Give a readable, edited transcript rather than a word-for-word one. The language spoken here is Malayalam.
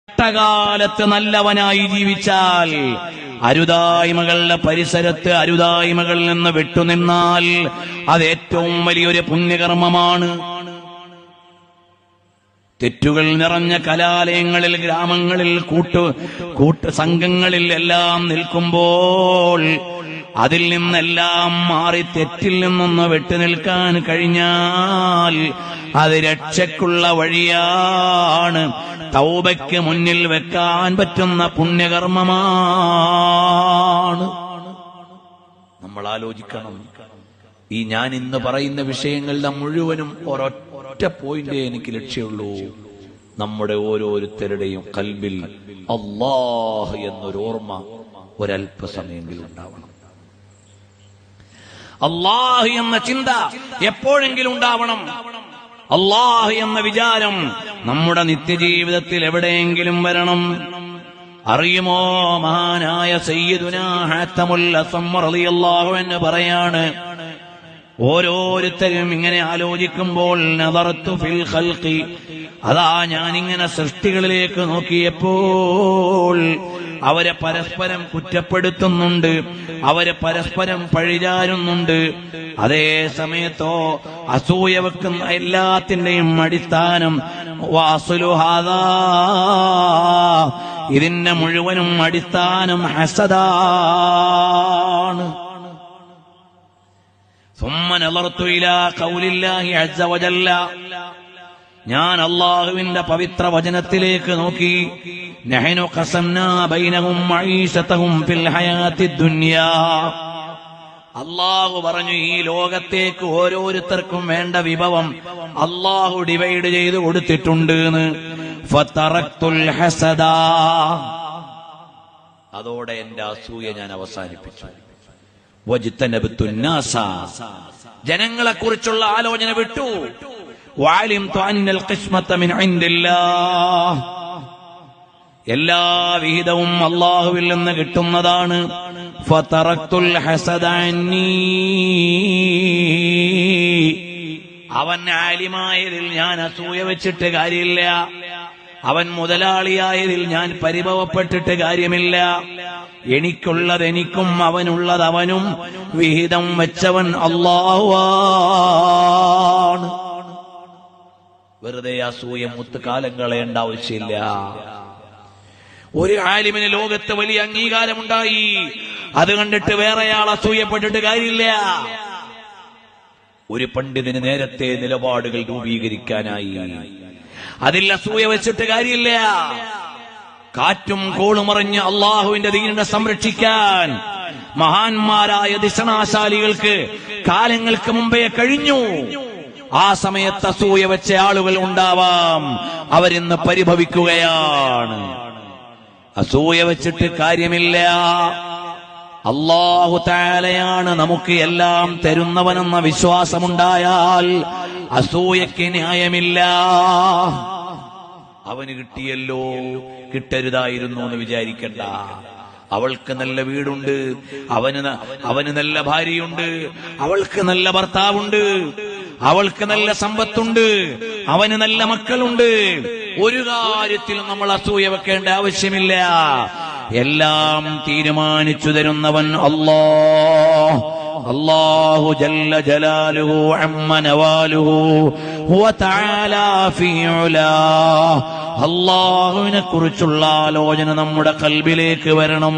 ഘട്ടകാലത്ത് നല്ലവനായി ജീവിച്ചാൽ, അരുതായ്മകളുടെ പരിസരത്ത് അരുതായ്മകളിൽ നിന്ന് വിട്ടുനിന്നാൽ അത് ഏറ്റവും വലിയൊരു പുണ്യകർമ്മമാണ്. തെറ്റുകൾ നിറഞ്ഞ കലാലയങ്ങളിൽ, ഗ്രാമങ്ങളിൽ, കൂട്ട് സംഘങ്ങളിൽ എല്ലാം നിൽക്കുമ്പോൾ അതിൽ നിന്നെല്ലാം മാറി തെറ്റിൽ നിന്നൊന്ന് വിട്ടുനിൽക്കാൻ കഴിഞ്ഞാൽ അത് രക്ഷയ്ക്കുള്ള വഴിയാണ്. തൗബയ്ക്ക് മുന്നിൽ വെക്കാൻ പറ്റുന്ന പുണ്യകർമ്മമാണ്. നമ്മൾ ആലോചിക്കണം. ഈ ഞാൻ ഇന്ന് പറയുന്ന വിഷയങ്ങളുടെ മുഴുവനും ഒരൊറ്റ പോയിന്റേ എനിക്ക് ലക്ഷ്യമുള്ളൂ. നമ്മുടെ ഓരോരുത്തരുടെയും കൽബിൽ അല്ലാഹ് എന്നൊരു ഓർമ്മ ഒരല്പസമയെങ്കിലും ഉണ്ടാവണം. അല്ലാഹ് എന്ന ചിന്ത എപ്പോഴെങ്കിലും ഉണ്ടാവണം. അല്ലാഹ് എന്ന വിചാരം നമ്മുടെ നിത്യജീവിതത്തിൽ എവിടെയെങ്കിലും വരണം. അറിയുമോ, മഹാനായ സയ്യിദുനാ ഹാത്തമുൽ അസ്സം റളിയല്ലാഹു അൻഹു പറയാണ്, ഓരോരുത്തരും ഇങ്ങനെ ആലോചിക്കുമ്പോൾ നദറത്തു ഫിൽ ഖൽഖി, അതാ ഞാനിങ്ങനെ സൃഷ്ടികളിലേക്ക് നോക്കിയപ്പോൾ അവരെ പരസ്പരം കുറ്റപ്പെടുത്തുന്നുണ്ട്, അവരെ പരസ്പരം പഴിചാരുന്നുണ്ട്. അതേ സമയത്തോ അസൂയ വെക്കുന്ന എല്ലാത്തിന്റെയും അടിസ്ഥാനം വാസുലുഹാദാ, ഇതിന്റെ മുഴുവനും അടിസ്ഥാനം ഹസദാണ്. ثم نظرت إلى قول الله عز وجل, ഞാൻ അല്ലാഹുവിന്റെ പവിത്ര വചനത്തിലേക്ക് നോക്കി. നഹ്നു ഖസംനാ ബൈനഹും മഈശതഹും ഫിൽ ഹയാത്തിദ് ദുനിയാ, അല്ലാഹു പറഞ്ഞു ഈ ലോകത്തേക്ക് ഓരോരുത്തർക്കും വേണ്ട വിഭവം അല്ലാഹു ഡിവൈഡ് ചെയ്ത് കൊടുത്തിട്ടുണ്ട് എന്ന്. ഫതറക്തുൽ ഹസദാ, അതോടെ എന്റെ അസൂയ ഞാൻ അവസാനിപ്പിച്ചു. വജ്തനബ്തുന്നാസ, ജനങ്ങളെ കുറിച്ചുള്ള ആലോചന വിട്ടു. വഅലിംതു അന്നൽ ഖിസ്മത മിൻ ഇൻദില്ലാഹ്, എല്ലാ വിഹിതവും അല്ലാഹുവിൽ നിന്ന് കിട്ടുന്നതാണ്. ഫതറക്തുൽ ഹസദ അന്നീ, അവൻ ആലിമായതിൽ ഞാൻ അസൂയ വെച്ചിട്ട് കാര്യമില്ല, അവൻ മുതലാളിയായതിൽ ഞാൻ പരിഭവപ്പെട്ടിട്ട് കാര്യമില്ല. എനിക്കുള്ളത് എനിക്കും അവനുള്ളത് അവനും വിഹിതം വെച്ചവൻ അല്ലാഹുവാണ്. വെറുതെ അസൂയ മുത്തുകാലം കളയേണ്ട ആവശ്യമില്ല. ഒരു ആലിമിന് ലോകത്ത് വലിയ അംഗീകാരമുണ്ടായി, അത് കണ്ടിട്ട് വേറെയാൾ അസൂയപ്പെട്ടിട്ട് കാര്യമില്ല. ഒരു പണ്ഡിതന് നേരത്തെ നിലപാടുകൾ രൂപീകരിക്കാനായി, അതിൽ അസൂയ വെച്ചിട്ട് കാര്യമില്ല. കാറ്റും കോളുമറിഞ്ഞ് അള്ളാഹുവിന്റെ ദീനിനെ സംരക്ഷിക്കാൻ മഹാന്മാരായ ദിശനാശാലികൾക്ക് കാലങ്ങൾക്ക് മുമ്പേ കഴിഞ്ഞു. ആ സമയത്ത് അസൂയ വെച്ച ആളുകൾ ഉണ്ടാവാം, അവരിന്ന് പരിഭവിക്കുകയാണ്. അസൂയ വെച്ചിട്ട് കാര്യമില്ല. അല്ലാഹു തആലയാണ് നമുക്ക് എല്ലാം തരുന്നവനെന്ന വിശ്വാസമുണ്ടായാൽ അസൂയക്ക് ന്യായമില്ല. അവന് കിട്ടിയല്ലോ, കിട്ടരുതായിരുന്നു എന്ന് വിചാരിക്കണ്ട. അവൾക്ക് നല്ല വീടുണ്ട്, അവന് നല്ല ഭാര്യയുണ്ട്, അവൾക്ക് നല്ല ഭർത്താവുണ്ട്, അവൾക്ക് നല്ല സമ്പത്തുണ്ട്, അവന് നല്ല മക്കളുണ്ട്. ഒരു കാര്യത്തിലും നമ്മൾ അസൂയ വെക്കേണ്ട ആവശ്യമില്ല. എല്ലാം തീരുമാനിച്ചു തരുന്നവൻ അല്ലാഹ്. അല്ലാഹു ജല്ല ജലാലുഹു അമ്മ നവാലുഹു വ തആലാ ഫീ ഉലാഹ്. അല്ലാഹുവിനെ കുറിച്ചുള്ള ആലോചന നമ്മുടെ ഖൽബിലേക്ക് വരണം.